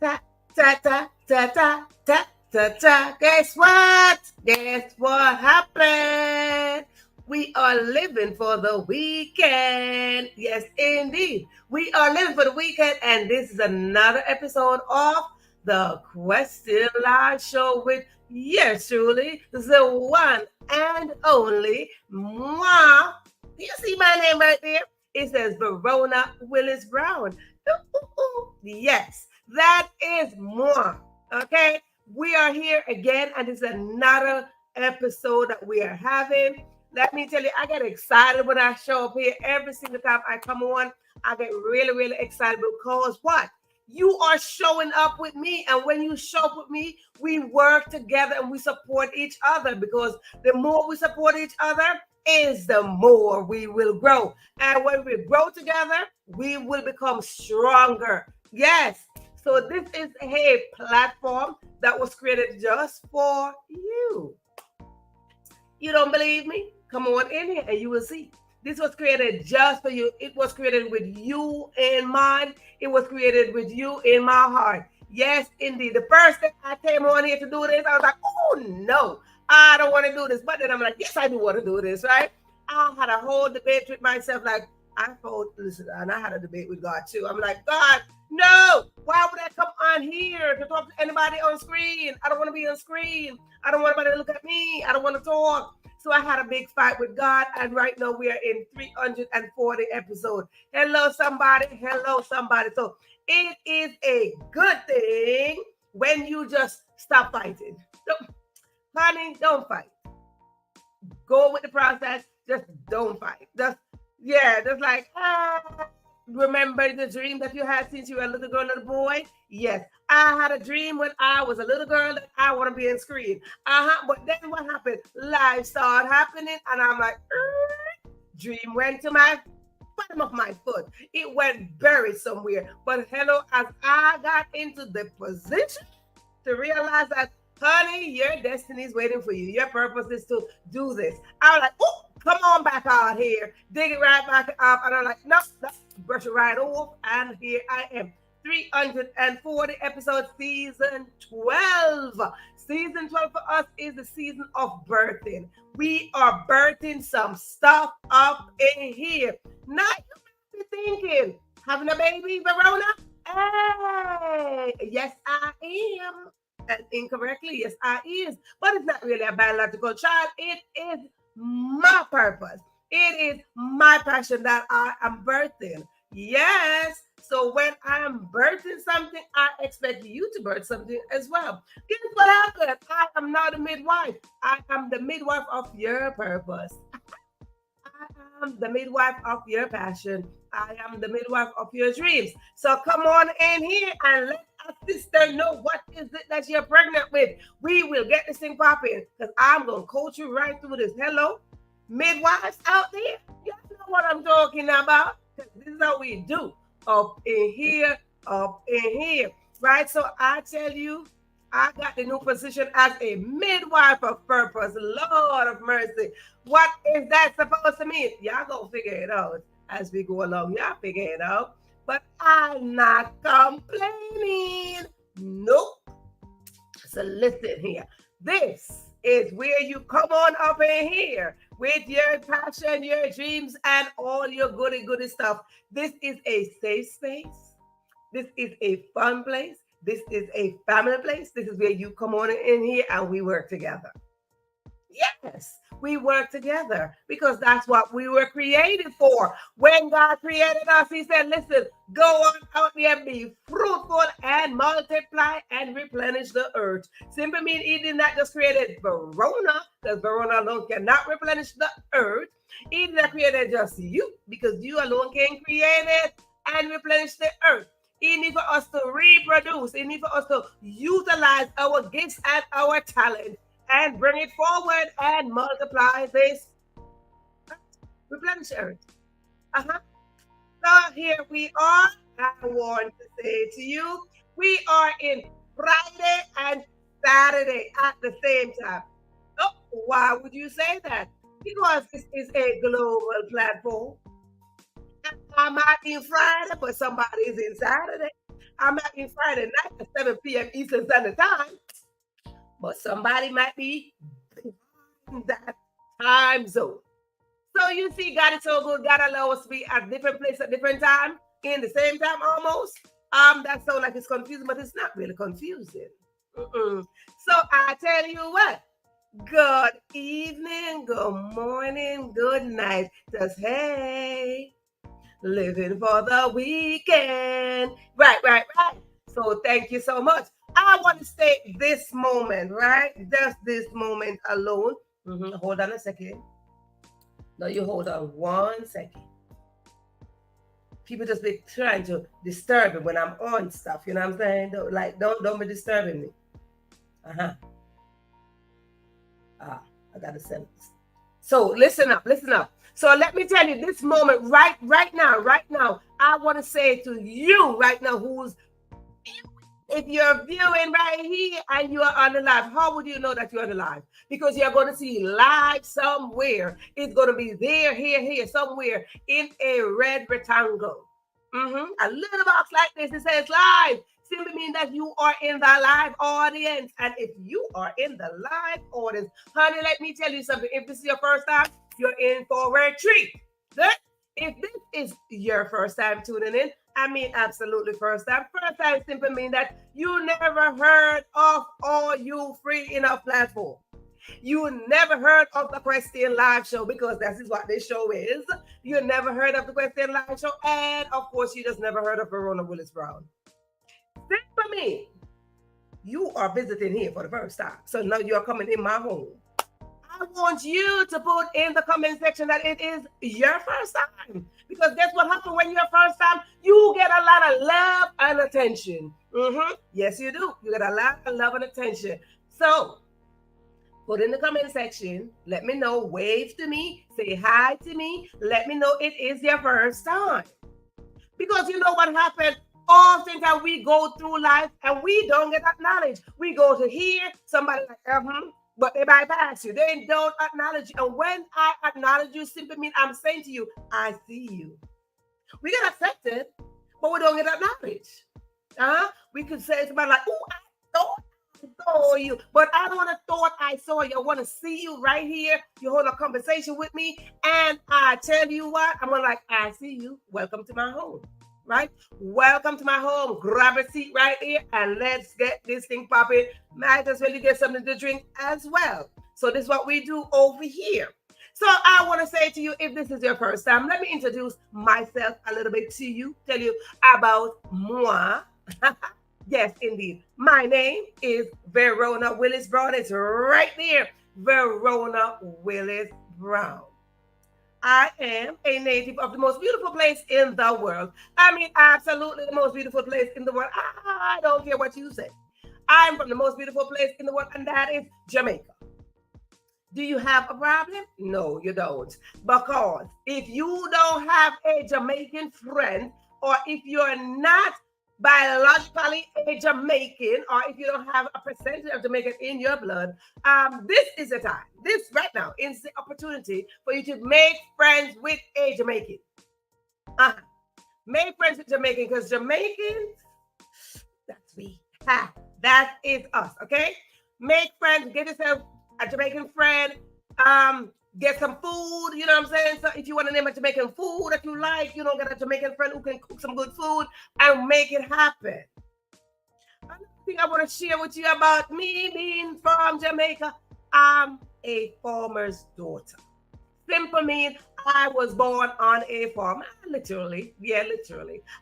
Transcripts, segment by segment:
Ta ta ta ta ta ta ta ta. Guess what? Guess what happened? We are living for the weekend. Yes, indeed. We are living for the weekend, and this is another episode of the Question Live Show with yours truly, the one and only moi. You see my name right there? It says Verona Willis-Brown. Yes, that is moi. Okay, we are here again, and it's another episode that we are having. Let me tell you, I get excited when I show up here every single time I come on. I get really, really excited because what? You are showing up with me, and when you show up with me, we work together and we support each other, because the more we support each other is the more we will grow. And when we grow together, we will become stronger. Yes. So this is a platform that was created just for you. You don't believe me? Come on in here and you will see. This was created just for you. It was created with you in mind. It was created with you in my heart. Yes, indeed. The first thing I came on here to do this, I was like, oh no, I don't want to do this. But then I'm like, yes, I do want to do this, right? I had a whole debate with myself. Like, listen, and I had a debate with God too. I'm like, God, no, why would I come on here to talk to anybody on screen? I don't want to be on screen. I don't want anybody to look at me. I don't want to talk. So I had a big fight with God, and right now we are in 340 episodes. Hello, somebody. Hello, somebody. So it is a good thing when you just stop fighting. Honey, don't fight. Go with the process. Just don't fight. Just like, remember the dream that you had since you were a little girl, little boy? Yes. I had a dream when I was a little girl that I want to be on screen. But then what happened? Life started happening, and I'm like, dream went to my bottom of my foot. It went buried somewhere. But hello, as I got into the position to realize that, honey, your destiny is waiting for you. Your purpose is to do this. I was like, oh, come on back out here. Dig it right back up. And I'm like, no, brush it right off. And here I am. 340 episodes, season 12. Season 12 for us is the season of birthing. We are birthing some stuff up in here. Now you might be thinking, having a baby, Verona? Hey, yes, I am. And incorrectly, yes, I is. But it's not really a biological child. It is my purpose. It is my passion that I am birthing. Yes. So when I am birthing something, I expect you to birth something as well. Guess what happened? I am not a midwife. I am the midwife of your purpose. I am the midwife of your passion. I am the midwife of your dreams. So come on in here and let our sister know what is it that you're pregnant with. We will get this thing popping, because I'm going to coach you right through this. Hello, midwives out there. You know what I'm talking about, because this is how we do. Up in here, right? So I tell you, I got the new position as a midwife of purpose. Lord of mercy. What is that supposed to mean? Y'all gonna figure it out as we go along. Y'all figure it out. But I'm not complaining. Nope. So listen here. This is where you come on up in here with your passion, your dreams, and all your goody stuff. This is a safe space. This is a fun place. This is a family place. This is where you come on in here and we work together. Yes, we work together because that's what we were created for. When God created us, he said, listen, go on out there, be fruitful and multiply and replenish the earth. Simply mean he did not just create Verona, because Verona alone cannot replenish the earth. He did not create just you, because you alone can create it and replenish the earth. He needs for us to reproduce. He needs for us to utilize our gifts and our talent and bring it forward and multiply this replenish earth. So here we are. I want to say to you, we are in Friday and Saturday at the same time. Oh, why would you say that? Because this is a global platform. I might be in Friday, but somebody is in Saturday. I might be Friday night at 7 p.m. Eastern Standard Time, but somebody might be in that time zone. So you see, God is so good. God allows us to be at different places at different time, in the same time almost. That sounds like it's confusing, but it's not really confusing. So I tell you what. Good evening, good morning, good night. Just hey, living for the weekend. Right. So thank you so much. I want to stay this moment, right? Just this moment alone. Hold on a second. No, you hold on 1 second. People just be trying to disturb me when I'm on stuff. You know what I'm saying? Don't be disturbing me. I got a sentence. So listen up. So let me tell you, this moment, right now, I want to say to you right now, if you're viewing right here and you are on the live, how would you know that you're on the live? Because you're going to see live somewhere. It's going to be there, here, somewhere in a red rectangle. A little box like this, it says live. Simply means that you are in the live audience. And if you are in the live audience, honey, let me tell you something. If this is your first time, you're in for a treat. Good? If this is your first time tuning in, I mean absolutely first time. First time simply means that you never heard of All You Free Enough platform. You never heard of the Question Live Show, because that is what this show is. You never heard of the Question Live Show, and of course, you just never heard of Verona Willis-Brown. For me, you are visiting here for the first time. So now you're coming in my home. I want you to put in the comment section that it is your first time. Because guess what happens when you're first time? You get a lot of love and attention. Yes, you do. You get a lot of love and attention. So put in the comment section. Let me know. Wave to me. Say hi to me. Let me know it is your first time. Because you know what happened? Oftentimes we go through life and we don't get acknowledged. We go to hear somebody like, but they bypass you. They don't acknowledge you. And when I acknowledge you, simply means I'm saying to you, I see you. We get accepted, but we don't get acknowledged. We could say to somebody like, oh, I thought I saw you. But I don't want to thought I saw you. I want to see you right here. You hold a conversation with me. And I tell you what, I'm going to like, I see you. Welcome to my home. Right? Welcome to my home. Grab a seat right here and let's get this thing popping. Might as well you get something to drink as well. So this is what we do over here. So I want to say to you, if this is your first time, let me introduce myself a little bit to you. Tell you about moi. Yes, indeed. My name is Verona Willis-Brown. It's right there. Verona Willis-Brown. I am a native of the most beautiful place in the world. I mean, absolutely the most beautiful place in the world. I don't care what you say. I'm from the most beautiful place in the world, and that is Jamaica. Do you have a problem? No, you don't. Because if you don't have a Jamaican friend, or if you're not biologically a Jamaican, or if you don't have a percentage of Jamaican in your blood, this is the time. This right now is the opportunity for you to make friends with a Jamaican. Make friends with Jamaican, because Jamaicans, that's me. That is us, okay? Make friends, get yourself a Jamaican friend, get some food, you know what I'm saying? So if you want to name a Jamaican food that you like, you know, get a Jamaican friend who can cook some good food and make it happen. Another thing I want to share with you about me being from Jamaica, I'm a farmer's daughter. Simple means I was born on a farm. Literally.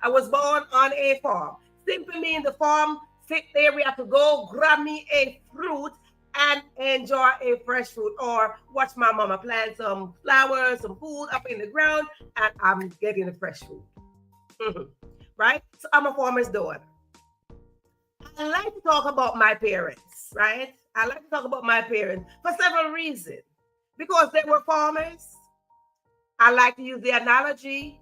I was born on a farm. Simple means the farm, sit there, we have to go grab me a fruit and enjoy a fresh fruit, or watch my mama plant some flowers, some food up in the ground, and I'm getting the fresh food. Right? So I'm a farmer's daughter. I like to talk about my parents, right? I like to talk about my parents for several reasons. Because they were farmers. I like to use the analogy,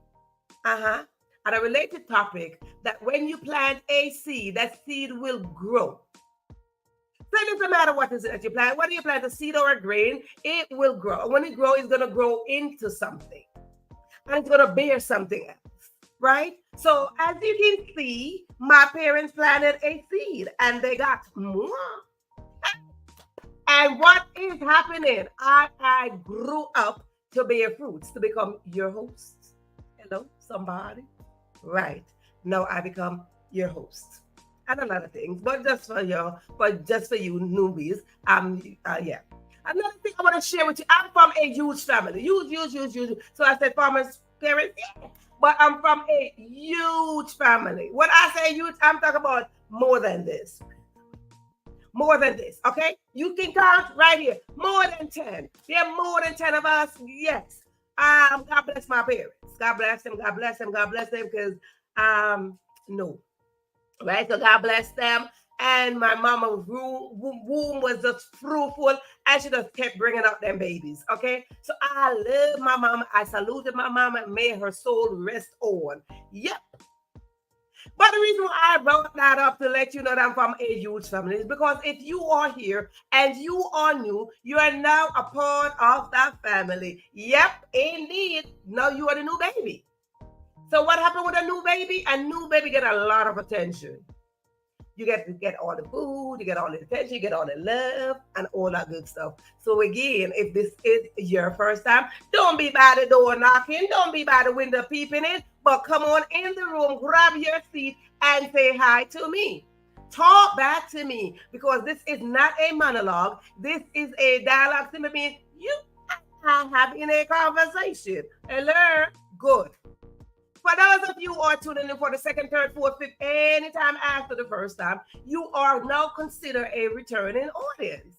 and a related topic, that when you plant a seed, that seed will grow. So it doesn't matter what is it that you plant. Whether you plant a seed or a grain, it will grow. And when it grows, it's going to grow into something. And it's going to bear something else. right? So as you can see, my parents planted a seed and they got more. And what is happening? I grew up to bear fruits, to become your host. Hello, somebody? Right. Now I become your host. And a lot of things, but just for you newbies, yeah. Another thing I want to share with you, I'm from a huge family. Huge. So I said farmers, parents, yeah. But I'm from a huge family. When I say huge, I'm talking about more than this. More than this, okay? You can count right here. More than 10. There are more than 10 of us. Yes. God bless my parents. God bless them. God bless them. God bless them. Because no. Right? So God bless them. And my mama's womb was just fruitful, and she just kept bringing up them babies. Okay, so I love my mama. I saluted my mama, and may her soul rest on. Yep. But the reason why I brought that up to let you know that I'm from a huge family is because if you are here and you are new, you are now a part of that family. Yep, indeed. Now you are the new baby. So what happened with a new baby? A new baby get a lot of attention. You get to get all the food, you get all the attention, you get all the love, and all that good stuff. So again, if this is your first time, don't be by the door knocking, don't be by the window peeping in, but come on in the room, grab your seat, and say hi to me. Talk back to me, because this is not a monologue. This is a dialogue to me. You are having a conversation. Hello? Good. For those of you who are tuning in for the second, third, fourth, fifth, anytime after the first time, you are now considered a returning audience.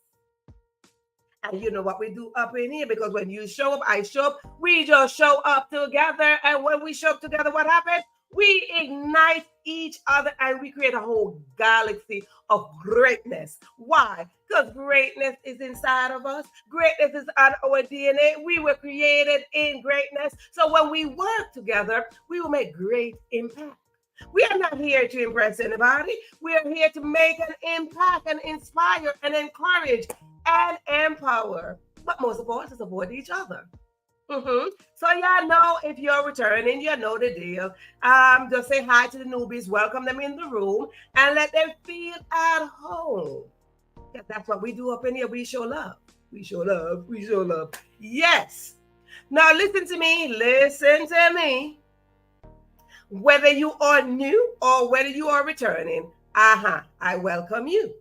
And you know what we do up in here, because when you show up, I show up, we just show up together. And when we show up together, what happens? We ignite each other and we create a whole galaxy of greatness. Why? Because greatness is inside of us. Greatness is on our DNA. We were created in greatness. So when we work together, we will make great impact. We are not here to impress anybody. We are here to make an impact and inspire and encourage and empower. But most of all, to support each other. So y'all know, if you're returning, you know the deal. Just say hi to the newbies, welcome them in the room, and let them feel at home. That's what we do up in here. We show love. We show love. We show love. Yes. Now listen to me. Listen to me. Whether you are new or whether you are returning, I welcome you.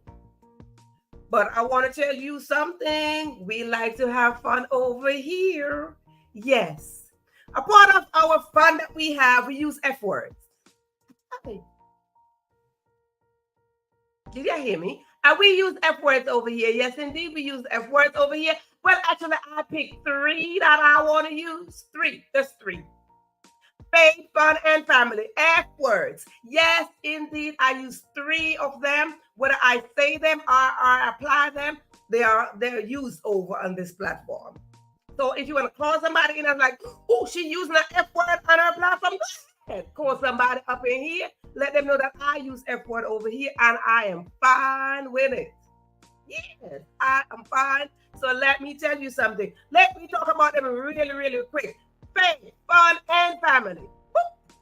But I want to tell you something. We like to have fun over here. Yes. A part of our fun that we have, we use F words. Okay. Did you hear me? And we use F words over here. Yes, indeed, we use F words over here. Well, actually, I picked 3 that I want to use. 3. There's 3. Faith, fun, and family. F words. Yes, indeed, I use 3 of them. Whether I say them or I apply them, they're used over on this platform. So if you want to call somebody in and like, oh, she using an F word on her platform, go ahead. Call somebody up in here. Let them know that I use F word over here and I am fine with it. Yes, I am fine. So let me tell you something. Let me talk about them really, really quick. Faith, fun, and family. Woo!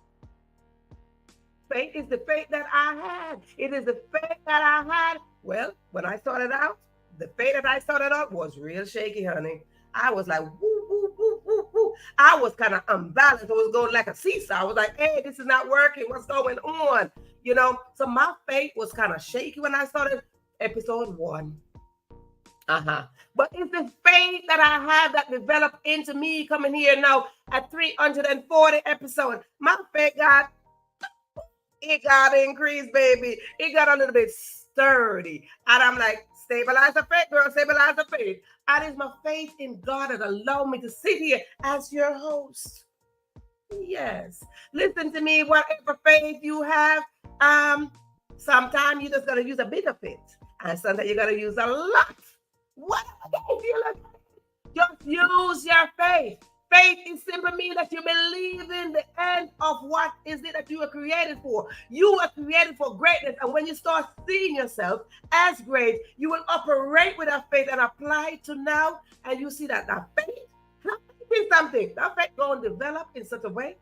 Faith is the faith that I had. It is the faith that I had. Well, when I started out, the faith that I started out was real shaky, honey. I was like, woo, woo, woo, woo, woo. I was kind of unbalanced. I was going like a seesaw. I was like, hey, this is not working. What's going on? You know, so my faith was kind of shaky when I started episode 1. But it's the faith that I have that developed into me coming here now at 340 episodes. My faith it got increased, baby. It got a little bit sturdy. And I'm like, stabilize the faith, girl, stabilize the faith. And it's my faith in God that allowed me to sit here as your host. Yes. Listen to me, whatever faith you have, sometimes you just got to use a bit of it. And sometimes you got to use a lot. Whatever faith you look at, just use your faith. Faith is simply mean that you believe in the end of what is it that you were created for. You were created for greatness. And when you start seeing yourself as great, you will operate with that faith and apply it to now. And you see that faith is something. That faith going to develop in such a way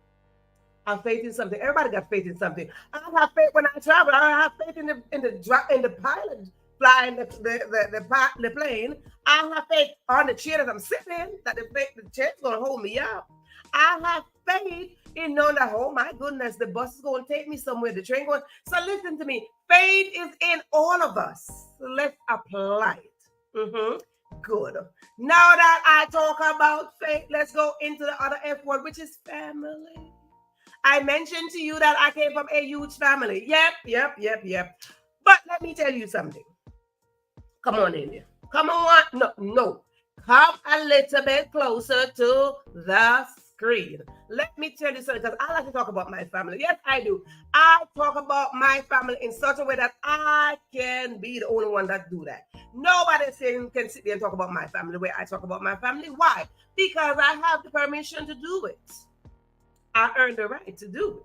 have faith in something. Everybody got faith in something. I have faith when I travel. I have faith in the pilot flying the plane. I have faith on the chair that I'm sitting in, that the chair's gonna hold me up. I have faith in knowing that, oh my goodness, the bus is going to take me somewhere, the train going. So listen to me. Faith is in all of us. So let's apply it. Good. Now that I talk about faith, let's go into the other F word, which is family. I mentioned to you that I came from a huge family. Yep. But let me tell you something. Come on in here. Come on. No. Come a little bit closer to the screen. Let me tell you something, because I like to talk about my family. Yes, I do. I talk about my family in such a way that I can be the only one that do that. Nobody can sit there and talk about my family the way I talk about my family. Why? Because I have the permission to do it. I earned the right to do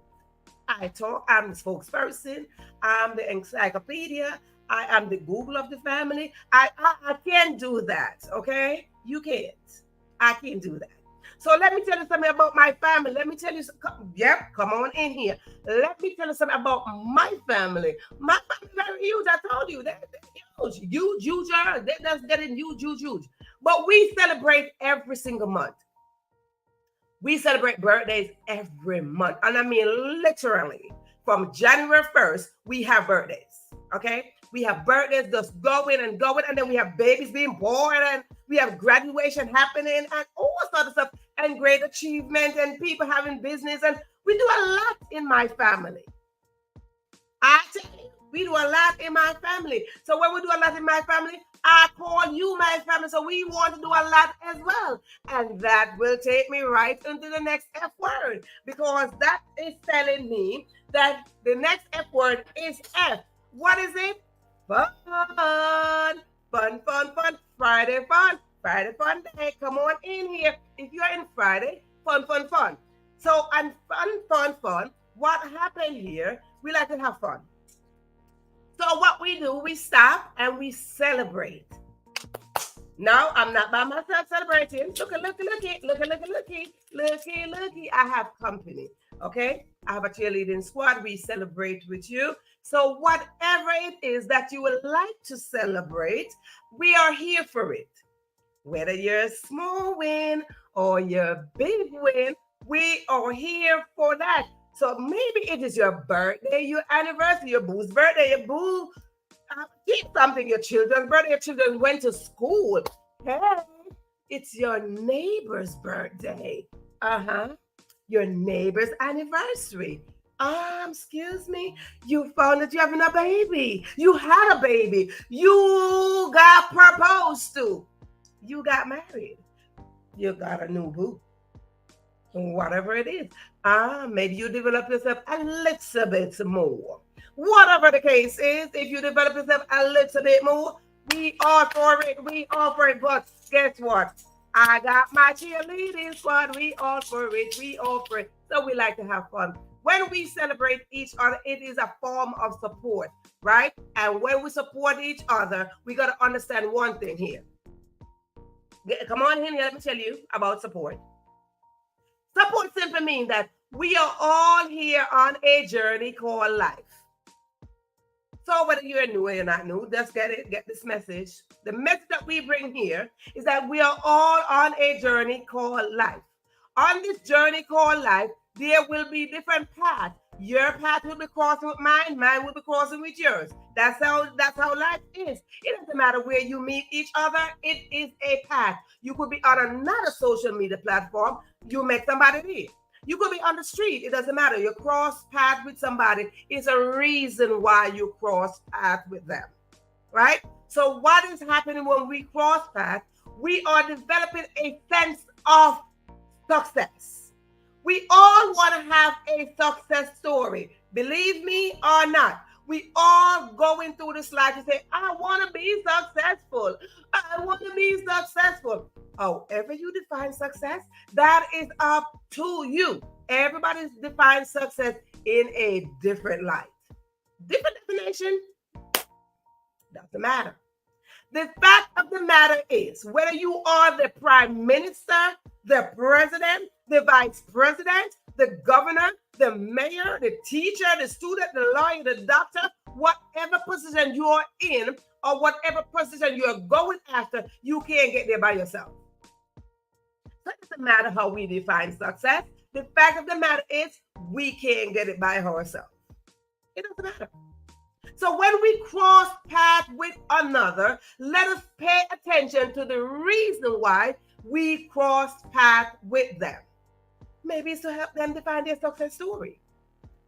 it. I'm the spokesperson. I'm the encyclopedia. I am the Google of the family. I can't do that, okay? You can't. I can't do that. So let me tell you something about my family. Let me tell you, come on in here. Let me tell you something about my family. My family is very huge. I told you, they're huge. That's getting huge. But we celebrate every single month. We celebrate birthdays every month. And I mean, literally, from January 1st, we have birthdays, okay? We have birthdays just going, and then we have babies being born, and we have graduation happening, and all sorts of stuff, and great achievement, and people having business, and we do a lot in my family. I tell you, we do a lot in my family. So when we do a lot in my family, I call you my family. So we want to do a lot as well. And that will take me right into the next F word, because that is telling me that the next F word is F. What is it? Fun. Friday fun day. Come on in here. If you're in Friday, fun. So, and fun. What happened here? We like to have fun. So what we do, we stop and we celebrate. Now, I'm not by myself celebrating. Looky. I have company, okay? I have a cheerleading squad. We celebrate with you. So whatever it is that you would like to celebrate, we are here for it. Whether you're a small win or your big win, we are here for that. So maybe it is your birthday, your anniversary, your boo's birthday, your boo keep something, your children's birthday, your children went to school. Hey, it's your neighbor's birthday. Your neighbor's anniversary. Excuse me, you found that you're having a baby. You had a baby. You got proposed to. You got married. You got a new boo. Whatever it is. Maybe you develop yourself a little bit more. Whatever the case is, if you develop yourself a little bit more, we all for it. But guess what? I got my cheerleading squad. We all for it. So we like to have fun. When we celebrate each other, it is a form of support, right? And when we support each other, we got to understand one thing here. Come on in here, let me tell you about support. Support simply means that we are all here on a journey called life. So whether you're new or you're not new, just get this message. The message that we bring here is that we are all on a journey called life. On this journey called life, there will be different paths. Your path will be crossing with mine will be crossing with yours. That's how life is. It doesn't matter where you meet each other, it is a path. You could be on another social media platform, you met somebody there. You could be on the street, it doesn't matter. You cross path with somebody, it's a reason why you cross path with them, right? So what is happening when we cross path? We are developing a sense of success. We all want to have a success story. Believe me or not, we all going through this life and say, I want to be successful. I want to be successful. However you define success, that is up to you. Everybody defines success in a different light. Different definition, doesn't matter. The fact of the matter is, whether you are the prime minister, the president, the vice president, the governor, the mayor, the teacher, the student, the lawyer, the doctor, whatever position you are in or whatever position you're going after, you can't get there by yourself. So it doesn't matter how we define success. The fact of the matter is, we can't get it by ourselves. It doesn't matter. So when we cross paths with another, let us pay attention to the reason why we cross paths with them. Maybe it's to help them define their success story,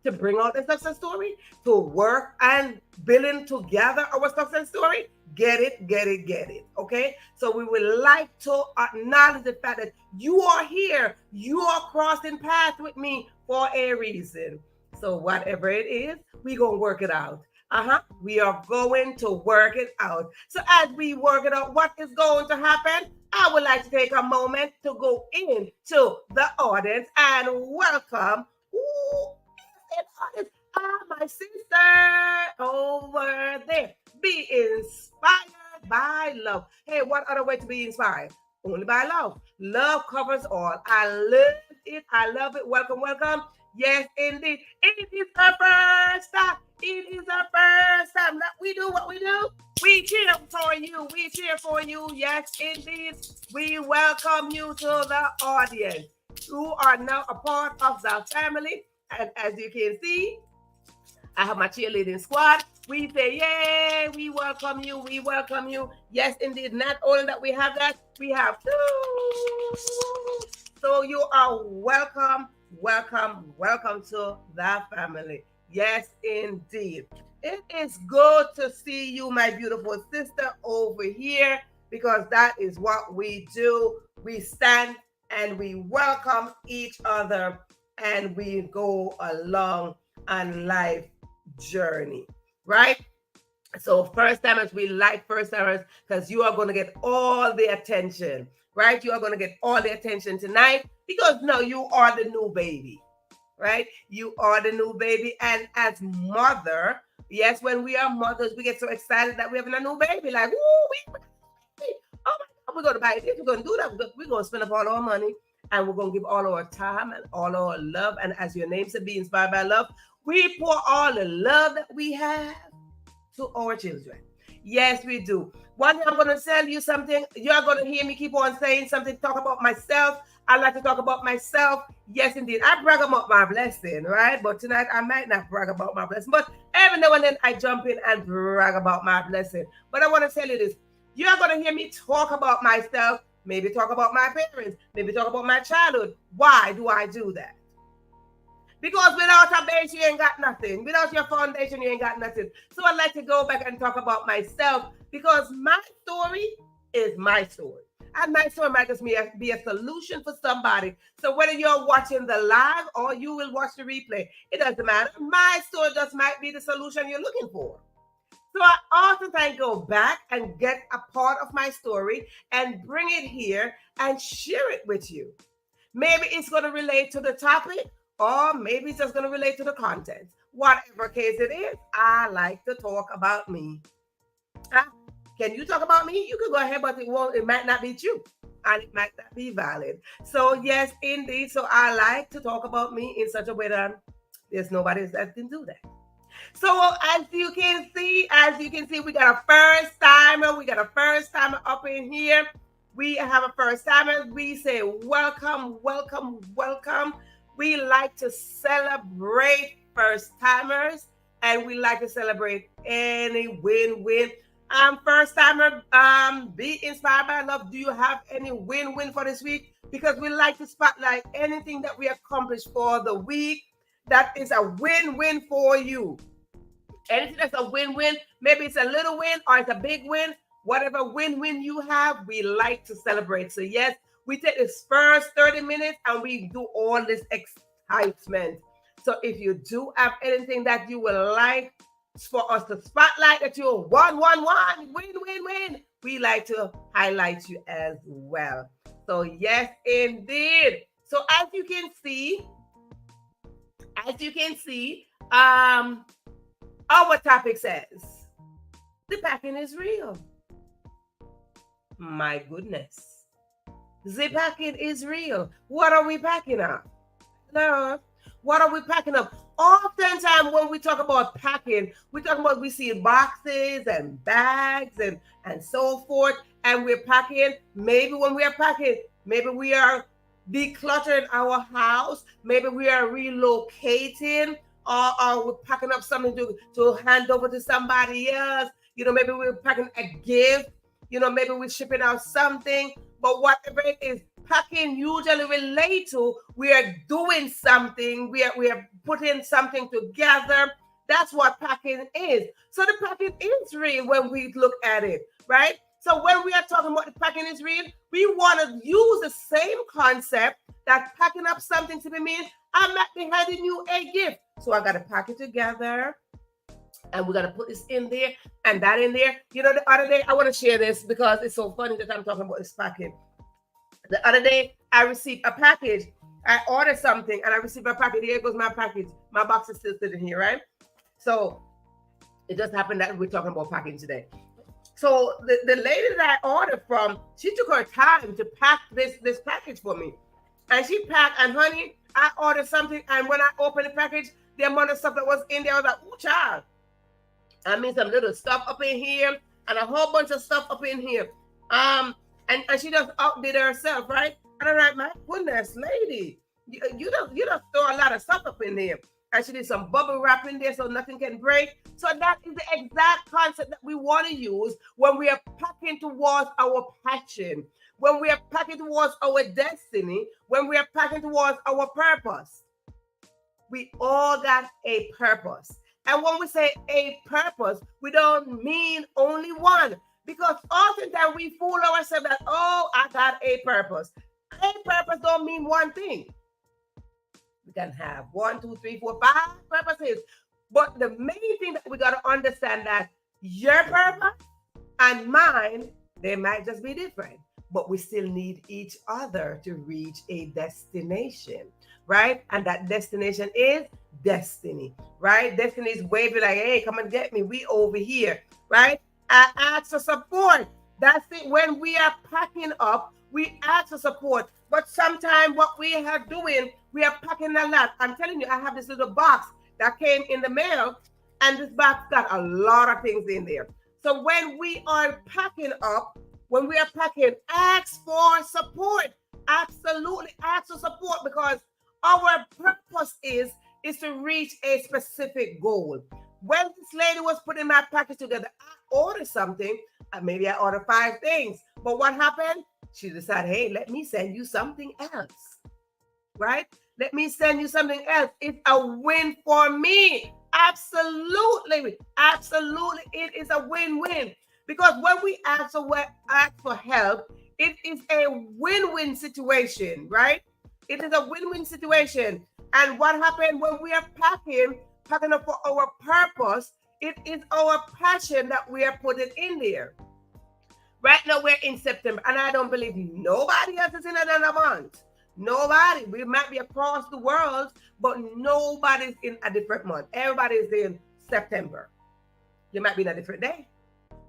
to bring out the success story, to work and building together our success story. Get it. Okay? So we would like to acknowledge the fact that you are here. You are crossing paths with me for a reason. So whatever it is, we're going to work it out. We are going to work it out. So as we work it out, what is going to happen? I would like to take a moment to go into the audience and welcome my sister over there. Be inspired by love. Hey, what other way to be inspired? Only by love. Love covers all. I love it. I love it. Welcome. Yes, indeed. It is our first time. It is our first time that we do what we do. We cheer for you. We cheer for you. Yes, indeed. We welcome you to the audience. You are now a part of the family. And as you can see, I have my cheerleading squad. We say, yay, we welcome you. We welcome you. Yes, indeed. Not only that we have that, we have two. So you are welcome to the family. Yes, indeed. It is good to see you, my beautiful sister, over here, because that is what we do. We stand and we welcome each other and we go along on life journey, right? So first timers, we like first timers because you are going to get all the attention, right? You are going to get all the attention tonight because no, you are the new baby, right? You are the new baby. And as mother, yes, when we are mothers, we get so excited that we're having a new baby. Like, oh my God, we're going to buy this, we're going to do that. We're going to spend up all our money and we're going to give all our time and all our love. And as your name said, be inspired by love. We pour all the love that we have to our children. Yes, we do. One day I'm going to tell you something. You're going to hear me keep on saying something, talk about myself. I like to talk about myself. Yes, indeed. I brag about my blessing, right? But tonight I might not brag about my blessing. But every now and then I jump in and brag about my blessing. But I want to tell you this. You're going to hear me talk about myself, maybe talk about my parents, maybe talk about my childhood. Why do I do that? Because without a base, you ain't got nothing. Without your foundation, you ain't got nothing. So I'd like to go back and talk about myself because my story is my story. And my story might just be a solution for somebody. So whether you're watching the live or you will watch the replay, it doesn't matter. My story just might be the solution you're looking for. So I oftentimes go back and get a part of my story and bring it here and share it with you. Maybe it's going to relate to the topic, or maybe it's just going to relate to the content. Whatever case it is, I like to talk about me. Can you talk about me? You can go ahead, but it might not be true. And it might not be valid. So yes, indeed. So I like to talk about me in such a way that there's nobody that can do that. So as you can see, we got a first timer. We got a first timer up in here. We have a first timer. We say welcome. We like to celebrate first timers, and we like to celebrate any win-win. First timer, be inspired by love. Do you have any win-win for this week? Because we like to spotlight anything that we accomplished for the week that is a win-win for you. Anything that's a win-win, maybe it's a little win or it's a big win. Whatever win-win you have, we like to celebrate. So yes, we take this first 30 minutes and we do all this excitement. So if you do have anything that you would like for us to spotlight, that you're win, we like to highlight you as well. So yes, indeed. So as you can see, our topic says, the packing is real. My goodness. The packing is real. What are we packing up? No. What are we packing up? Oftentimes when we talk about packing, we talk about we see boxes and bags and so forth, and we're packing. Maybe when we are packing, maybe we are decluttering our house, maybe we are relocating, or we're packing up something to hand over to somebody else. Maybe we're packing a gift, maybe we're shipping out something, but whatever it is, packing usually relate to we are doing something, we are putting something together. That's what packing is. So the packing is real when we look at it, right? So when we are talking about the packing is real, we want to use the same concept that packing up something to be mean. I'm not handing you a gift, so I got to pack it together. And we're going to put this in there and that in there. The other day, I want to share this because it's so funny that I'm talking about this packing. The other day, I received a package. I ordered something and I received a package. Here goes my package. My box is still sitting here, right? So it just happened that we're talking about packing today. So the lady that I ordered from, she took her time to pack this package for me. And she packed, and honey, I ordered something, and when I opened the package, the amount of stuff that was in there, I was like, ooh, child. I mean, some little stuff up in here and a whole bunch of stuff up in here. And she just outdid herself, right? And I'm like, my goodness, lady, you don't throw a lot of stuff up in there. And she did some bubble wrap in there so nothing can break. So that is the exact concept that we want to use when we are packing towards our passion, when we are packing towards our destiny, when we are packing towards our purpose. We all got a purpose. And when we say a purpose, we don't mean only one. Because oftentimes we fool ourselves that, oh, I got a purpose. A purpose don't mean one thing. We can have 1, 2, 3, 4, 5 purposes. But the main thing that we got to understand that your purpose and mine, they might just be different. But we still need each other to reach a destination, right? And that destination is destiny, right? Destiny is waving like, hey, come and get me. We over here, right? I ask for support. That's it. When we are packing up, we ask for support. But sometimes what we are doing, we are packing a lot. I'm telling you, I have this little box that came in the mail, and this box got a lot of things in there. So when we are packing up, when we are packing, ask for support. Absolutely ask for support, because our purpose is to reach a specific goal. When this lady was putting my package together, I ordered something. Maybe I ordered 5 things. But what happened? She decided, hey, let me send you something else. Right? Let me send you something else. It's a win for me. Absolutely. Absolutely. It is a win-win. Because when we ask for help, it is a win-win situation, right? It is a win-win situation. And what happened when we are packing up for our purpose, it is our passion that we are putting in there. Right now we're in September, and I don't believe nobody else is in another month. Nobody. We might be across the world, but nobody's in a different month. Everybody is in September. You might be in a different day,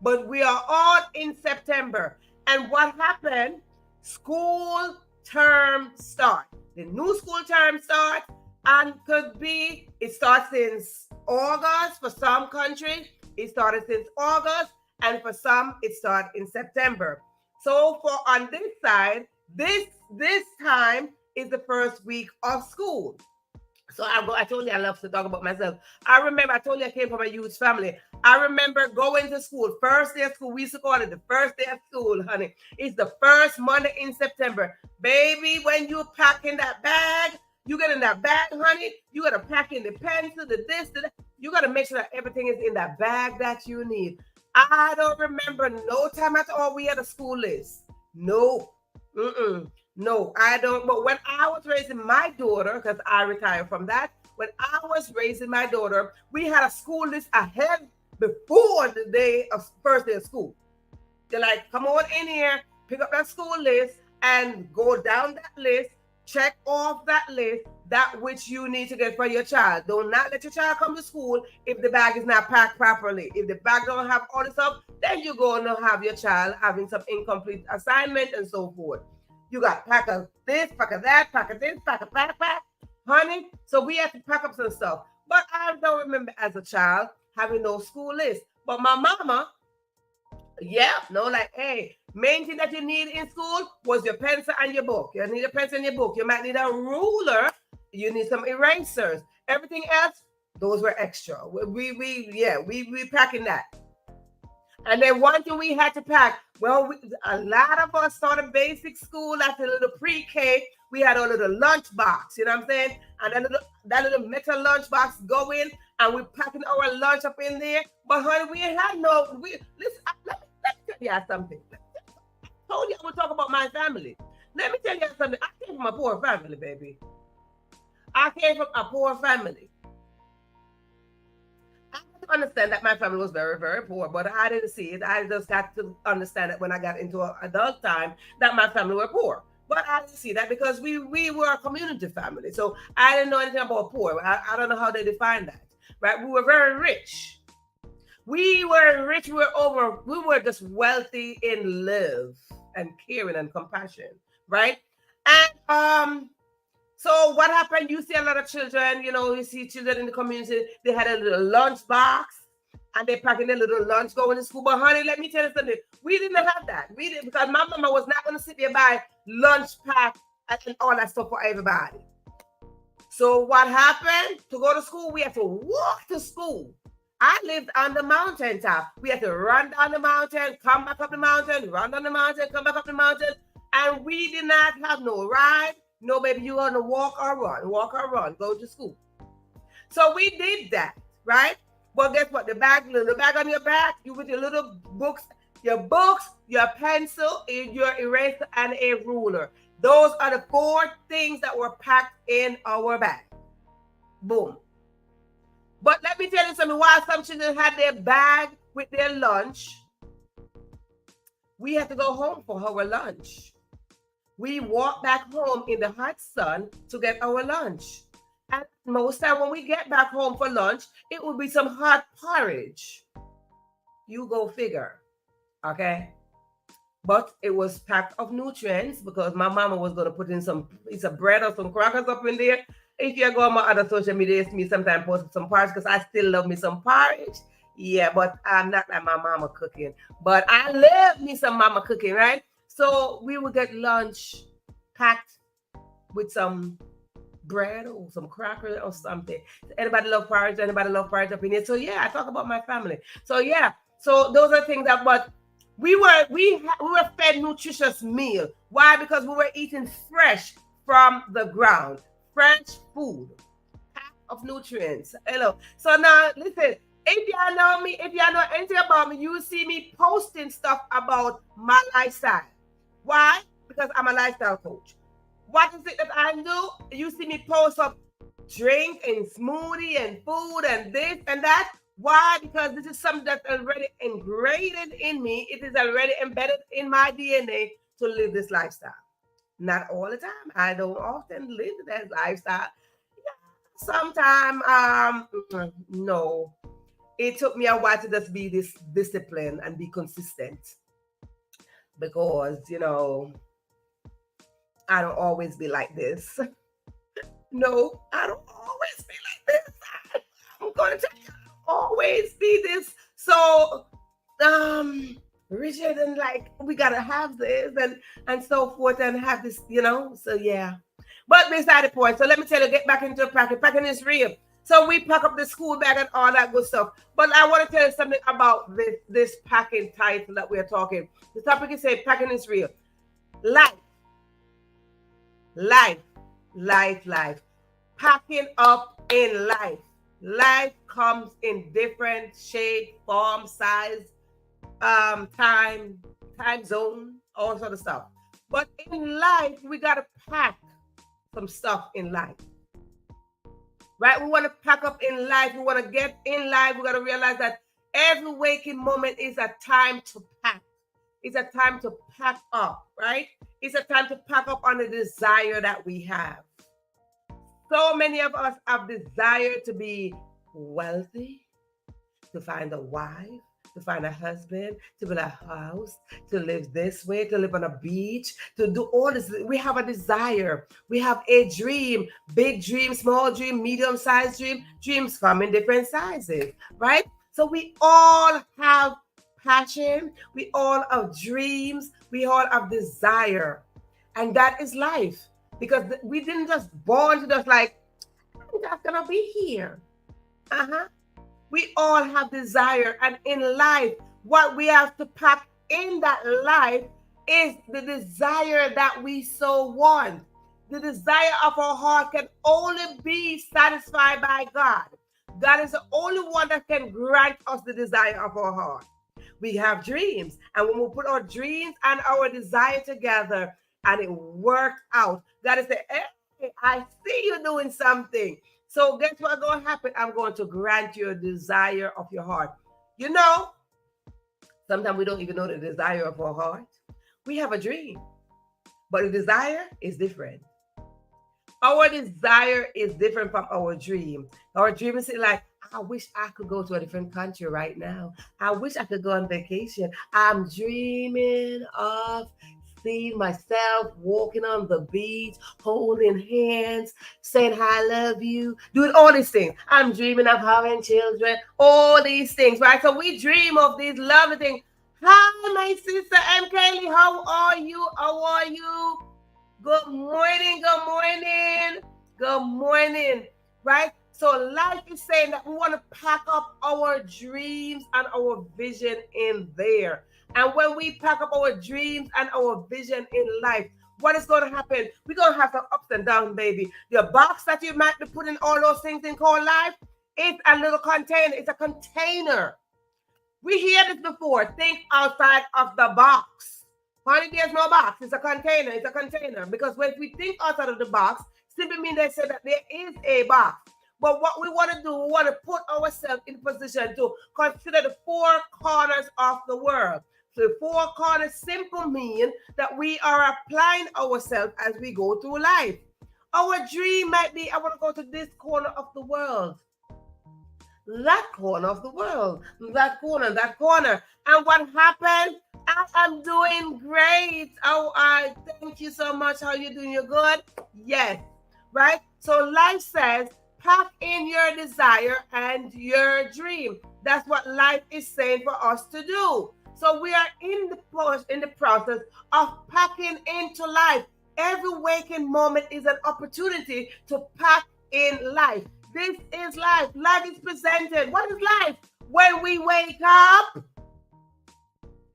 but we are all in September. And what happened? School term start. The new school term starts, and could be it starts since August for some countries. It started since August, and for some it started in September. So for on this side, this time is the first week of school. So I told you I love to talk about myself. I remember I told you I came from a huge family. I remember going to school, first day of school. We used to call it the first day of school, honey. It's the first Monday in September. Baby, when you pack in that bag, you get in that bag, honey. You got to pack in the pencil, the this, the that. You got to make sure that everything is in that bag that you need. I don't remember no time at all we had a school list. No. No, I don't. But when I was raising my daughter, because I retired from that, when I was raising my daughter, we had a school list ahead before the first day of school. They're like, come on in here, pick up that school list and go down that list, check off that list that which you need to get for your child. Do not let your child come to school if the bag is not packed properly. If the bag don't have all the stuff, then you're going to have your child having some incomplete assignment and so forth. You got pack of this, pack of that, pack of this, pack of pack, honey. So we have to pack up some stuff. But I don't remember as a child having no school list. But my mama, yeah, no, like, hey, main thing that you need in school was your pencil and your book. You need a pencil and your book. You might need a ruler. You need some erasers. Everything else, those were extra. We packing that. And then one thing we had to pack, well, a lot of us started basic school after a little pre-K. We had a little lunch box, you know what I'm saying? And that little metal lunch box go in, and we're packing our lunch up in there. But honey, we had no, listen, let me tell you something. I told you I would talk about my family. Let me tell you something. I came from a poor family, baby. I came from a poor family. I had to understand that my family was very, very poor, but I didn't see it. I just got to understand it when I got into adult time that my family were poor. But I didn't see that because we were a community family. So I didn't know anything about poor. I don't know how they define that. Right? We were very rich. We were rich. We were just wealthy in love and caring and compassion. Right? And so what happened? You see a lot of children, you see children in the community, they had a little lunch box and they packing their little lunch going to school. But honey, let me tell you something. We didn't have that. We didn't, because my mama was not going to sit there buy lunch pack and all that stuff for everybody. So what happened? To go to school, we had to walk to school. I lived on the mountaintop. We had to run down the mountain, come back up the mountain, run down the mountain, come back up the mountain. And we did not have no ride. No, baby, you want to walk or run, go to school. So we did that, right? But guess what? The bag on your back, you with your little books, your pencil, your eraser, and a ruler. Those are the 4 things that were packed in our bag. Boom. But let me tell you something. While some children had their bag with their lunch, we had to go home for our lunch. We walked back home in the hot sun to get our lunch. And most time when we get back home for lunch, it would be some hot porridge. You go figure, okay? But it was packed of nutrients because my mama was going to put in some piece of bread or some crackers up in there. If you go on my other social media, you see me sometimes post some porridge because I still love me some porridge. Yeah, but I'm not like my mama cooking. But I love me some mama cooking, right? So we would get lunch packed with some bread or some cracker or something. Anybody love porridge? Anybody love porridge up in here? So yeah, I talk about my family. So yeah, so those are things that, but we were fed nutritious meal. Why? Because we were eating fresh from the ground, fresh food, packed of nutrients. Hello. So now listen. If y'all know me, if y'all know anything about me, you will see me posting stuff about my lifestyle. Why? Because I'm a lifestyle coach. What is it that I do? You see me post up drink and smoothie and food and this and that. Why? Because this is something that's already ingrained in me. It is already embedded in my DNA to live this lifestyle. Not all the time. I don't often live that lifestyle. Sometimes, no. It took me a while to just be this disciplined and be consistent. Because, I don't always be like this. No, I don't always be like this. I'm going to tell you, I don't always be this. So, Richard, and like, we got to have this and so forth and have this, so yeah. But beside the point, so let me tell you, get back into packing. Packing is real. So we pack up the school bag and all that good stuff. But I want to tell you something about this packing title that we're talking. The topic is saying packing is real. Life. Packing up in life. Life comes in different shape, form, size, time zone, all sort of stuff. But in life, we got to pack some stuff in life. Right? We want to pack up in life. We want to get in life. We got to realize that every waking moment is a time to pack. It's a time to pack up, right? It's a time to pack up on the desire that we have. So many of us have desire to be wealthy, to find a wife, to find a husband, to build a house, to live this way, to live on a beach, to do all this. We have a desire. We have a dream, big dream, small dream, medium-sized dream. Dreams come in different sizes, right? So we all have passion. We all have dreams. We all have desire. And that is life. Because we didn't just born to just like, I'm just going to be here. Uh-huh. We all have desire, and in life, what we have to pack in that life is the desire that we so want. The desire of our heart can only be satisfied by God. God is the only one that can grant us the desire of our heart. We have dreams, and when we put our dreams and our desire together and it worked out, God is saying, hey, I see you doing something. So guess what's going to happen? I'm going to grant you a desire of your heart. You know, sometimes we don't even know the desire of our heart. We have a dream, but the desire is different. Our desire is different from our dream. Our dream is like, I wish I could go to a different country right now. I wish I could go on vacation. I'm dreaming of seeing myself walking on the beach, holding hands, saying I love you, doing all these things. I'm dreaming of having children, all these things, right? So we dream of these lovely things. Hi, my sister M. Kaylee, how are you? How are you? Good morning, good morning, good morning, right? So life is saying that we want to pack up our dreams and our vision in there. And when we pack up our dreams and our vision in life, what is going to happen? We're going to have some ups and downs, baby. The box that you might be putting all those things in called life, it's a little container. It's a container. We hear this before. Think outside of the box. Honey, there's no box. It's a container. It's a container. Because when we think outside of the box, simply means they say that there is a box. But what we want to do, we want to put ourselves in position to consider the four corners of the world. So the four corners simple mean that we are applying ourselves as we go through life. Our dream might be, I want to go to this corner of the world. That corner of the world. That corner. And what happened? I am doing great. Oh, I thank you so much. How you doing? You're good? Yes. Right? So life says, pack in your desire and your dream. That's what life is saying for us to do. So we are in the process of packing into life. Every waking moment is an opportunity to pack in life. This is life. Life is presented. What is life? When we wake up.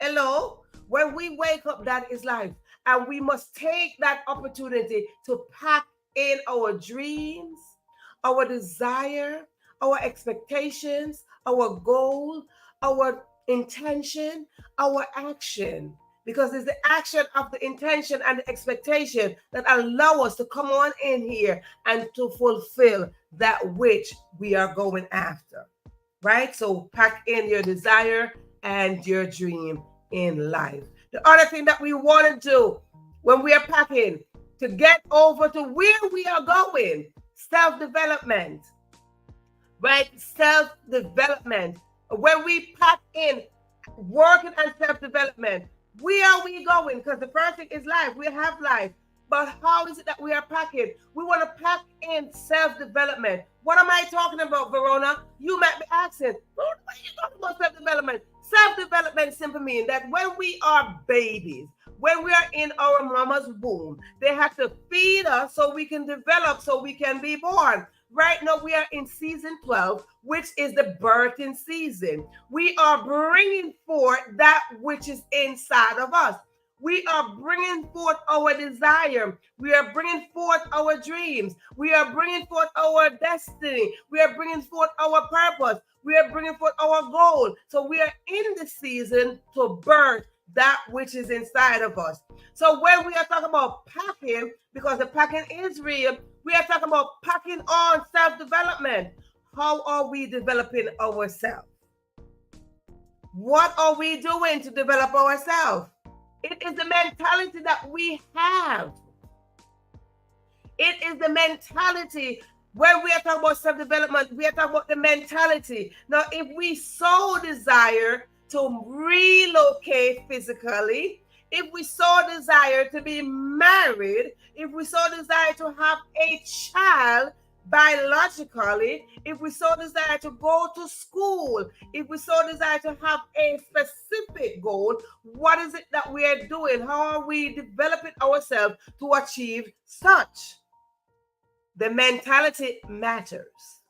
Hello? When we wake up, that is life. And we must take that opportunity to pack in our dreams, our desire, our expectations, our goal, our intention, our action. Because it's the action of the intention and the expectation that allow us to come on in here and to fulfill that which we are going after. Right? So pack in your desire and your dream in life. The other thing that we want to do when we are packing to get over to where we are going, self-development, right? Self-development. When we pack in working and self-development, where are we going? Because the first thing is life. We have life. But how is it that we are packing? We want to pack in self-development. What am I talking about, Verona? You might be asking, what are you talking about self-development? Self-development simply means that when we are babies, when we are in our mama's womb, they have to feed us so we can develop, so we can be born. Right now, we are in season 12, which is the birthing season. We are bringing forth that which is inside of us. We are bringing forth our desire. We are bringing forth our dreams. We are bringing forth our destiny. We are bringing forth our purpose. We are bringing forth our goal. So we are in the season to birth that which is inside of us. So when we are talking about packing, because the packing is real, we are talking about packing on self-development. How are we developing ourselves? What are we doing to develop ourselves? It is the mentality that we have. It is the mentality. When we are talking about self-development, we are talking about the mentality. Now, if we so desire to relocate physically, if we so desire to be married, if we so desire to have a child biologically, if we so desire to go to school, if we so desire to have a specific goal, what is it that we are doing? How are we developing ourselves to achieve such? The mentality matters,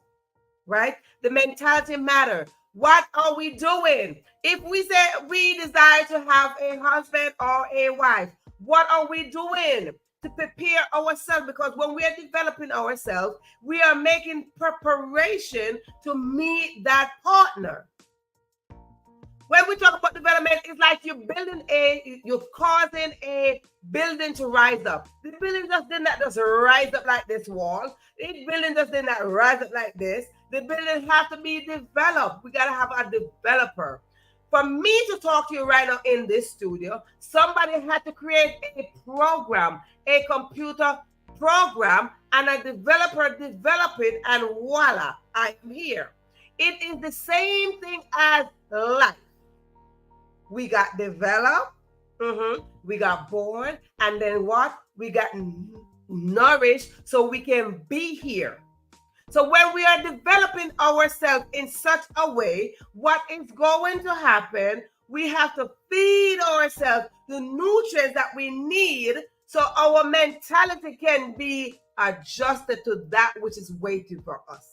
right? The mentality matters. What are we doing? If we say we desire to have a husband or a wife, what are we doing to prepare ourselves? Because when we are developing ourselves, we are making preparation to meet that partner. When we talk about development, it's like you're causing a building to rise up. The building just did not just rise up like this wall. The building just did not rise up like this. The building has to be developed. We got to have a developer. For me to talk to you right now in this studio, somebody had to create a program, a computer program, and a developer develop it, and voila, I am here. It is the same thing as life. We got developed, we got born, and then what? We got nourished so we can be here. So when we are developing ourselves in such a way, what is going to happen? We have to feed ourselves the nutrients that we need so our mentality can be adjusted to that which is waiting for us.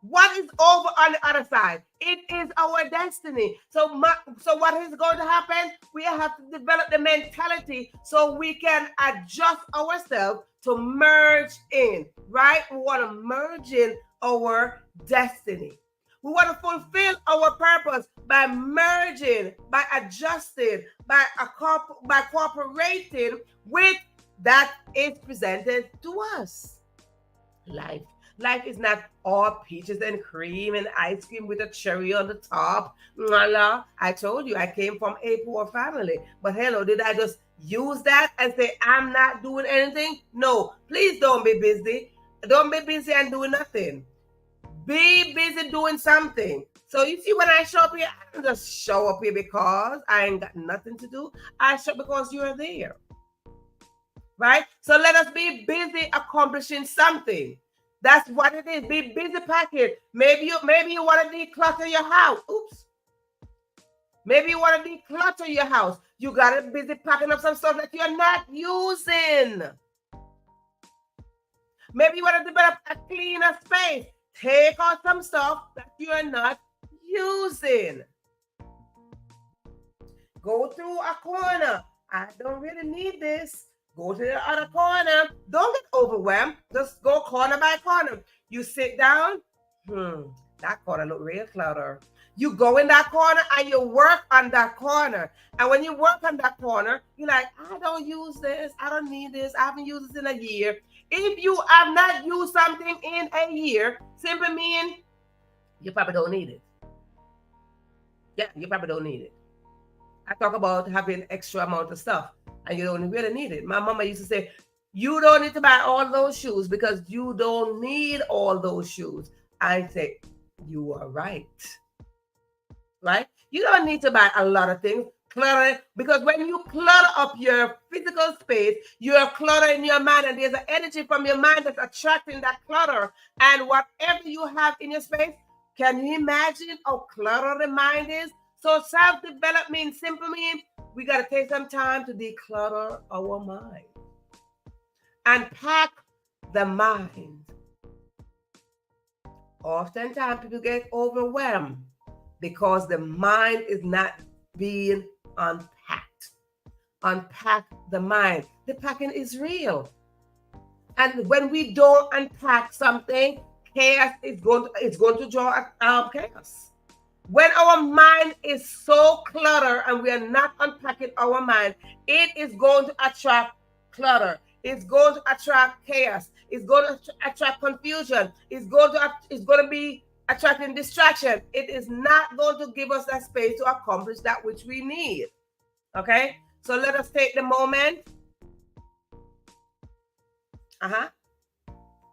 What is over on the other side? It is our destiny. So what is going to happen? We have to develop the mentality so we can adjust ourselves to merge in, right? We want to merge in our destiny. We want to fulfill our purpose by merging, by adjusting, by cooperating with that is presented to us. Life is not all peaches and cream and ice cream with a cherry on the top. I told you I came from a poor family. But hello, did I just use that and say I'm not doing anything? No, please don't be busy. Don't be busy and doing nothing. Be busy doing something. So you see, when I show up here, I don't just show up here because I ain't got nothing to do. I show up because you're there. Right? So let us be busy accomplishing something. That's what it is. Be busy packing. Maybe you want to declutter your house. Oops. Maybe you want to declutter your house. You got to be busy packing up some stuff that you're not using. Maybe you want to develop a cleaner space. Take out some stuff that you're not using. Go through a corner. I don't really need this. Go to the other corner. Don't get overwhelmed. Just go corner by corner. You sit down. That corner look real cluttered. You go in that corner and you work on that corner. And when you work on that corner, you're like, I don't use this. I don't need this. I haven't used this in a year. If you have not used something in a year, simply mean you probably don't need it. Yeah, you probably don't need it. I talk about having extra amount of stuff and you don't really need it. My mama used to say, you don't need to buy all those shoes because you don't need all those shoes. I say, you are right. Right? You don't need to buy a lot of things. Clutter, because when you clutter up your physical space, you're cluttering your mind, and there's an energy from your mind that's attracting that clutter. And whatever you have in your space, can you imagine how cluttered the mind is? So self-development simply means we got to take some time to declutter our mind. Unpack the mind. Oftentimes people get overwhelmed because the mind is not being unpacked. Unpack the mind. The packing is real. And when we don't unpack something, chaos is going to draw chaos. When our mind is so cluttered and we are not unpacking our mind, it is going to attract clutter. It's going to attract chaos. It's going to attract confusion. It's going to be attracting distraction. It is not going to give us that space to accomplish that which we need. Okay? So let us take the moment.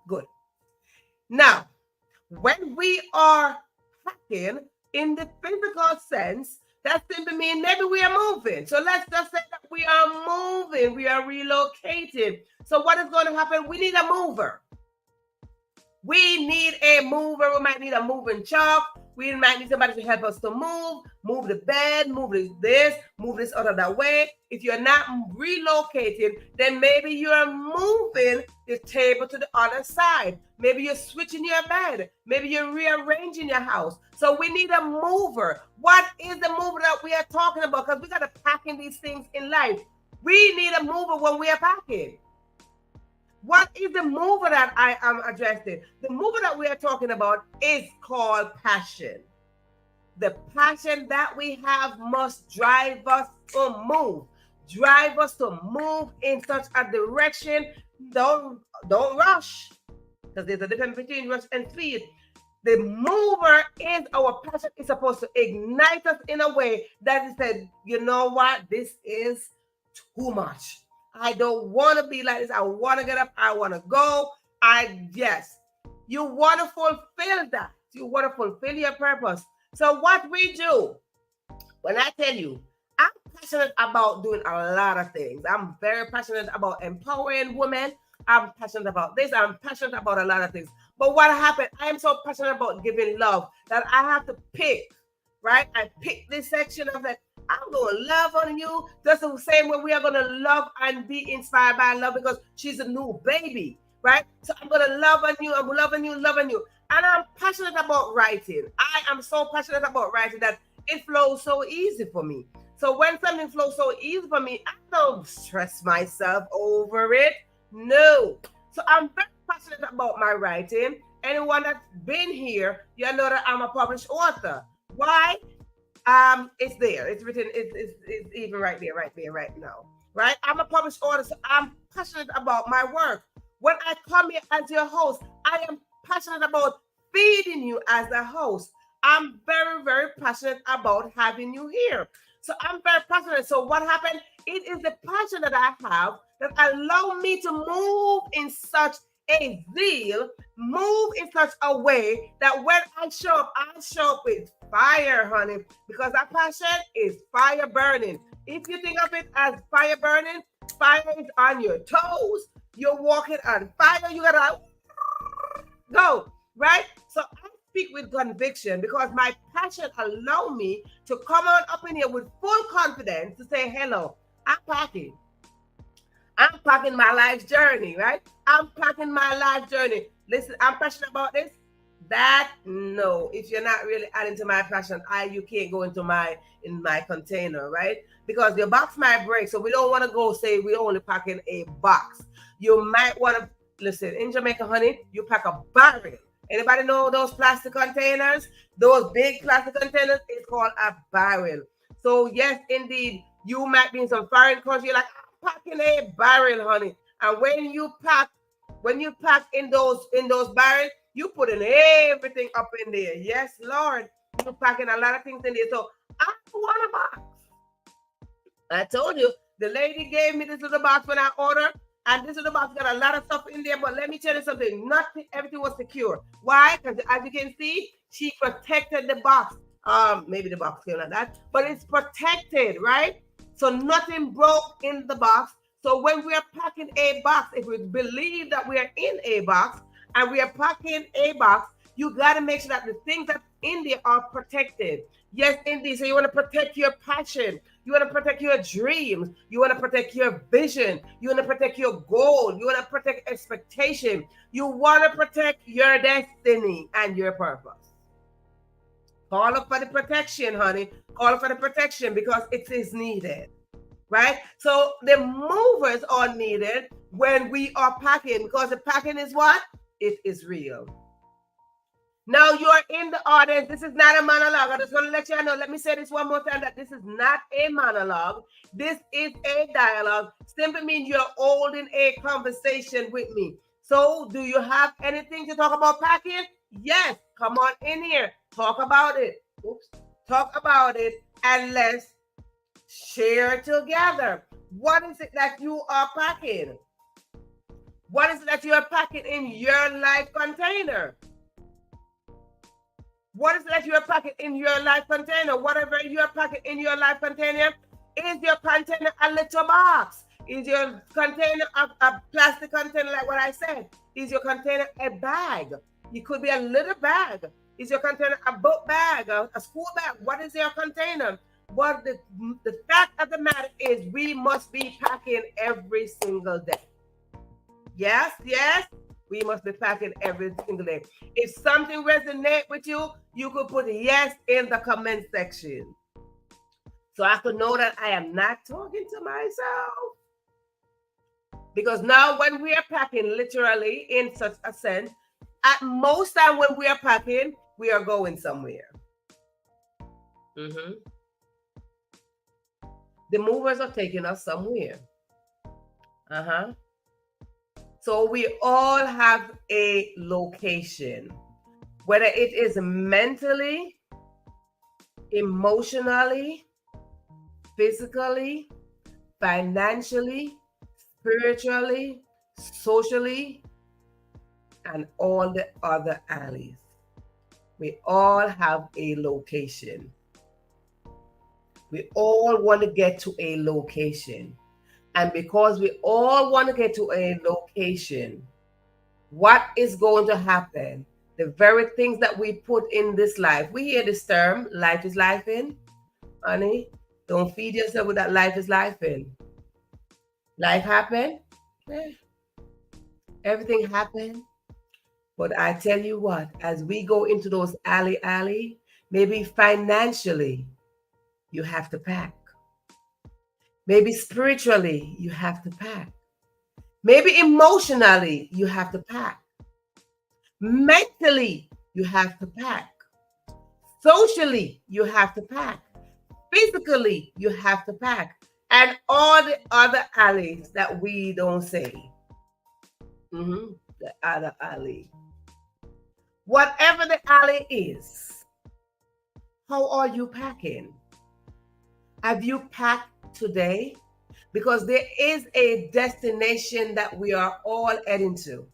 Good. Now, when we are packing in the physical sense, that simply means maybe we are moving. So let's just say that we are moving, we are relocating. So what is going to happen? We need a mover. We need a mover. We might need a moving truck. We might need somebody to help us to move the bed, move this out of that way. If you're not relocating, then maybe you're moving the table to the other side. Maybe you're switching your bed. Maybe you're rearranging your house. So we need a mover. What is the mover that we are talking about? Because we got to pack in these things in life. We need a mover when we are packing. What is the mover that I am addressing? The mover that we are talking about is called passion. The passion that we have must drive us to move. Drive us to move in such a direction. Don't rush. Because there's a difference between rush and speed. The mover is our passion. It's supposed to ignite us in a way that it said, you know what? This is too much. I don't want to be like this. I want to get up. I want to go. Yes. You want to fulfill that. You want to fulfill your purpose. So what we do, when I tell you, I'm passionate about doing a lot of things. I'm very passionate about empowering women. I'm passionate about this. I'm passionate about a lot of things. But what happened, I am so passionate about giving love that I have to pick, right? I pick this section of it. I'm going to love on you just the same way we are going to love and be inspired by love because she's a new baby, right? So I'm going to love on you. I'm loving you. And I'm passionate about writing. I am so passionate about writing that it flows so easy for me. So when something flows so easy for me, I don't stress myself over it. No. So I'm very passionate about my writing. Anyone that's been here, you know that I'm a published author. Why? It's there. It's written. It's even right there, right now. Right? I'm a published author, so I'm passionate about my work. When I come here as your host, I am passionate about feeding you as a host. I'm very, very passionate about having you here. So I'm very passionate. So what happened? It is the passion that I have that allow me to move in such a zeal, move in such a way that when I show up with fire, honey, because that passion is fire burning. If you think of it as fire burning, fire is on your toes. You're walking on fire. You gotta go, right? So I speak with conviction because my passion allow me to come on up in here with full confidence to say, hello, I'm packing. I'm packing my life's journey, right? I'm packing my life journey. Listen, I'm passionate about this. No, if you're not really adding to my passion, you can't go in my container, right? Because your box might break. So we don't want to go say we only pack in a box. You might want to listen in Jamaica, honey. You pack a barrel. Anybody know those plastic containers? Those big plastic containers is called a barrel. So yes, indeed, you might be in some foreign country. You're like, I'm packing a barrel, honey. And when you pack in those barrels, you put in everything up in there. Yes, Lord. You're packing a lot of things in there. So I want a box. I told you, the lady gave me this little box when I ordered. And this little box got a lot of stuff in there. But let me tell you something. Everything was secure. Why? Because as you can see, she protected the box. Maybe the box came like that. But it's protected, right? So nothing broke in the box. So when we are packing a box, if we believe that we are in a box and we are packing a box, you got to make sure that the things that in there are protected. Yes, indeed. So you want to protect your passion. You want to protect your dreams. You want to protect your vision. You want to protect your goal. You want to protect expectation. You want to protect your destiny and your purpose. Call up for the protection, honey. Call up for the protection because it is needed. Right? So the movers are needed when we are packing because the packing is what? It is real. Now you're in the audience. This is not a monologue. I just want to let you know. Let me say this one more time that this is not a monologue. This is a dialogue. Simply means you're holding a conversation with me. So do you have anything to talk about packing? Yes. Come on in here. Talk about it. Talk about it and let's Share together. What is it that you are packing? What is it that you are packing in your life container? What is it that you are packing in your life container? Whatever you are packing in your life container, is your container a little box? Is your container a plastic container like what I said? Is your container a bag? It could be a little bag. Is your container a book bag, a school bag? What is your container? But the fact of the matter is we must be packing every single day. Yes, yes, we must be packing every single day. If something resonates with you, you could put yes in the comment section. So I could know that I am not talking to myself. Because now when we are packing, literally in such a sense, at most time when we are packing, we are going somewhere. Mm-hmm. The movers are taking us somewhere. Uh-huh. So we all have a location, whether it is mentally, emotionally, physically, financially, spiritually, socially, and all the other alleys. We all have a location. We all want to get to a location. And because we all want to get to a location, what is going to happen? The very things that we put in this life. We hear this term, life is life in. Honey, don't feed yourself with that life is life in. Life happen. Everything happened. But I tell you what, as we go into those alley, maybe financially, you have to pack. Maybe spiritually, you have to pack. Maybe emotionally, you have to pack. Mentally, you have to pack. Socially, you have to pack. Physically, you have to pack. And all the other alleys that we don't say. Mm-hmm. The other alley. Whatever the alley is, how are you packing? Have you packed today? Because there is a destination that we are all heading to.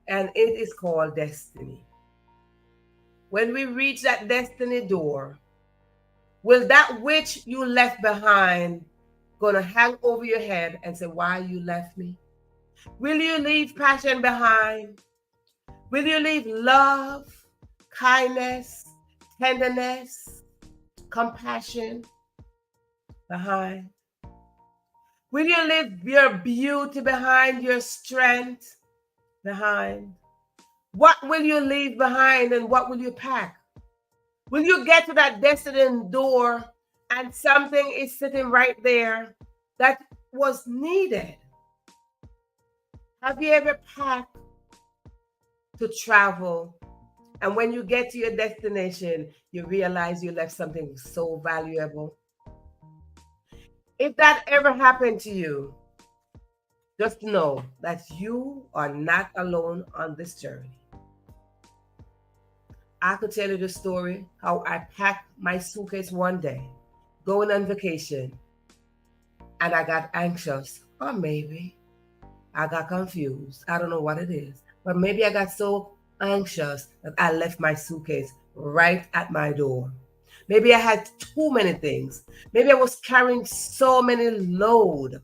And it is called destiny. When we reach that destiny door, will that which you left behind gonna hang over your head and say, why you left me? Will you leave passion behind? Will you leave love, kindness, tenderness, compassion behind? Will you leave your beauty behind, your strength behind? What will you leave behind and what will you pack? Will you get to that destiny door and something is sitting right there that was needed? Have you ever packed to travel and when you get to your destination, you realize you left something so valuable? If that ever happened to you, just know that you are not alone on this journey. I could tell you the story how I packed my suitcase one day, going on vacation, and I got anxious, or maybe I got confused. I don't know what it is, but maybe I got so anxious that I left my suitcase right at my door. Maybe I had too many things. Maybe I was carrying so many load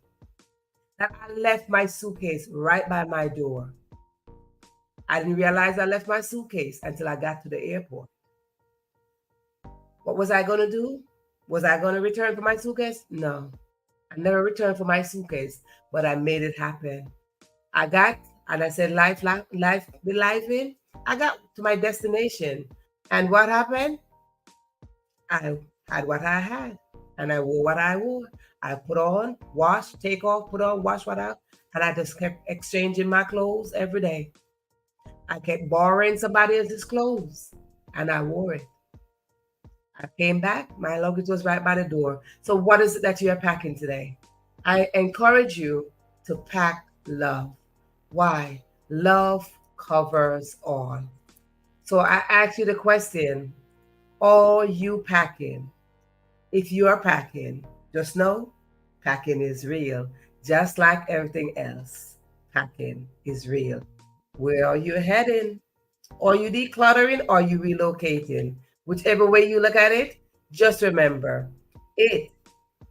that I left my suitcase right by my door. I didn't realize I left my suitcase until I got to the airport. What was I going to do? Was I going to return for my suitcase? No. I never returned for my suitcase, but I made it happen. I got, and I said, life, be life in. I got to my destination. And what happened? I had what I had, and I wore what I wore. I put on, wash, take off, put on, wash what out. And I just kept exchanging my clothes every day. I kept borrowing somebody else's clothes, and I wore it. I came back, my luggage was right by the door. So what is it that you are packing today? I encourage you to pack love. Why? Love covers all. So I ask you the question, are you packing? If you are packing, just know packing is real. Just like everything else, packing is real. Where are you heading? Are you decluttering? Are you relocating? Whichever way you look at it, just remember it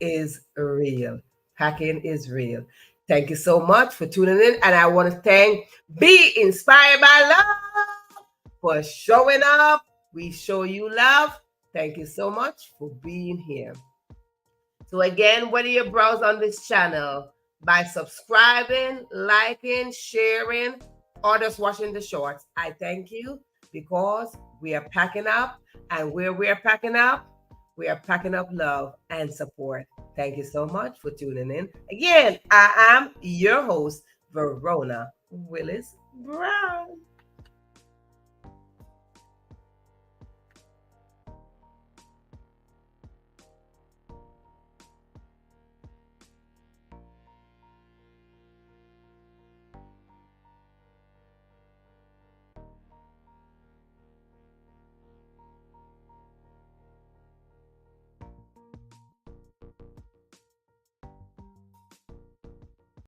is real. Packing is real. Thank you so much for tuning in. And I want to thank Be Inspired by Love for showing up. We show you love. Thank you so much for being here. So again, whether you browse on this channel by subscribing, liking, sharing, or just watching the shorts, I thank you because we are packing up, and where we are packing up, we are packing up love and support. Thank you so much for tuning in. Again, I am your host, Verona Willis-Brown.